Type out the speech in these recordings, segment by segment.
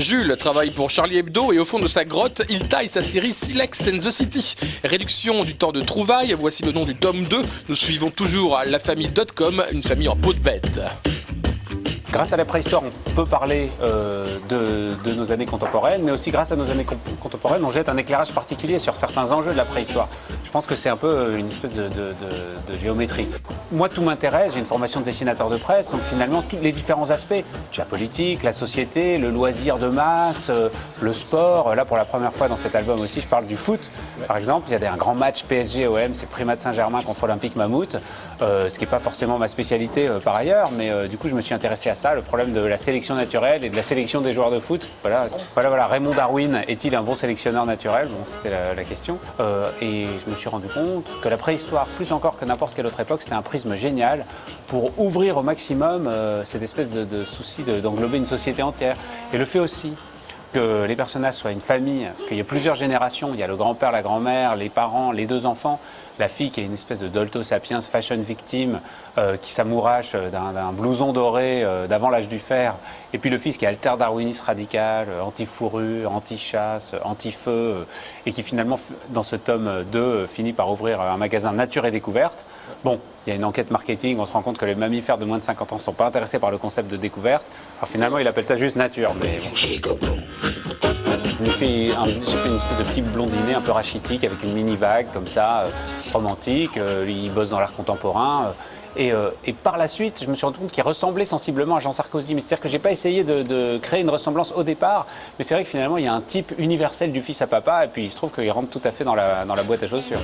Jules travaille pour Charlie Hebdo et au fond de sa grotte, il taille sa série Silex and the City. Réduction du temps de trouvailles, voici le nom du tome 2. Nous suivons toujours la famille Dotcom, une famille en peau de bête. Grâce à la préhistoire, on peut parler de nos années contemporaines, mais aussi grâce à nos années contemporaines, on jette un éclairage particulier sur certains enjeux de la préhistoire. Je pense que c'est un peu une espèce de géométrie. Moi, tout m'intéresse, j'ai une formation de dessinateur de presse, donc finalement, tous les différents aspects, la politique, la société, le loisir de masse, le sport. Là, pour la première fois dans cet album aussi, je parle du foot. Par exemple, il y a un grand match PSG-OM, c'est Primat de Saint-Germain contre Olympique Mammouth, ce qui n'est pas forcément ma spécialité par ailleurs, mais du coup, je me suis intéressé à ça, le problème de la sélection naturelle et de la sélection des joueurs de foot. Voilà, Raymond Darwin est-il un bon sélectionneur naturel? Bon, c'était la question. Et je me suis rendu compte que la préhistoire, plus encore que n'importe quelle autre époque, c'était un prisme génial pour ouvrir au maximum cette espèce de souci d'englober une société entière. Et le fait aussi que les personnages soient une famille, qu'il y ait plusieurs générations, il y a le grand-père, la grand-mère, les parents, les deux enfants, la fille qui est une espèce de Dolto Sapiens fashion victime qui s'amourache d'un blouson doré d'avant l'âge du fer, et puis le fils qui est alter-darwiniste radical, anti-fourrure, anti-chasse, anti-feu, et qui finalement, dans ce tome 2, finit par ouvrir un magasin Nature et Découverte. Bon, il y a une enquête marketing, on se rend compte que les mammifères de moins de 50 ans ne sont pas intéressés par le concept de découverte. Alors finalement, il appelle ça juste nature, mais bon. J'ai fait une espèce de petit blondinet un peu rachitique avec une mini-vague comme ça, romantique. Il bosse dans l'art contemporain. Et par la suite, je me suis rendu compte qu'il ressemblait sensiblement à Jean Sarkozy. Mais c'est-à-dire que je n'ai pas essayé de créer une ressemblance au départ. Mais c'est vrai que finalement, il y a un type universel du fils à papa. Et puis il se trouve qu'il rentre tout à fait dans la boîte à chaussures.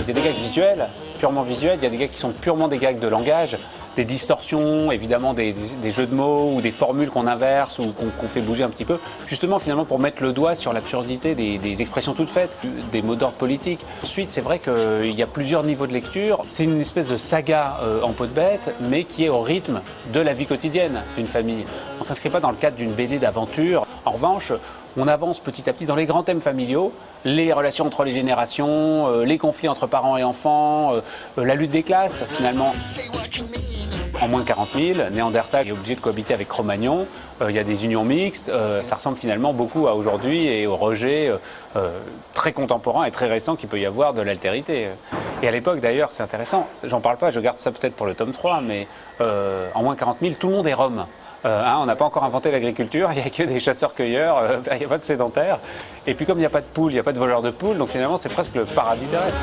Il y a des gags visuels, purement visuels. Il y a des gags qui sont purement des gags de langage. Des distorsions, évidemment des jeux de mots ou des formules qu'on inverse ou qu'on fait bouger un petit peu, justement finalement pour mettre le doigt sur l'absurdité des expressions toutes faites, des mots d'ordre politique. Ensuite, c'est vrai qu'il y a plusieurs niveaux de lecture. C'est une espèce de saga en peau de bête, mais qui est au rythme de la vie quotidienne d'une famille. On ne s'inscrit pas dans le cadre d'une BD d'aventure. En revanche, on avance petit à petit dans les grands thèmes familiaux, les relations entre les générations, les conflits entre parents et enfants, la lutte des classes finalement. En moins de 40 000, Néandertal est obligé de cohabiter avec Cro-Magnon. Il y a des unions mixtes. Ça ressemble finalement beaucoup à aujourd'hui et au rejet très contemporain et très récent qu'il peut y avoir de l'altérité. Et à l'époque, d'ailleurs, c'est intéressant. J'en parle pas, je garde ça peut-être pour le tome 3, mais en moins de 40 000, tout le monde est Rome. On n'a pas encore inventé l'agriculture, il n'y a que des chasseurs-cueilleurs, il n'y a pas de sédentaires. Et puis comme il n'y a pas de poules, il n'y a pas de voleurs de poules, donc finalement c'est presque le paradis terrestre.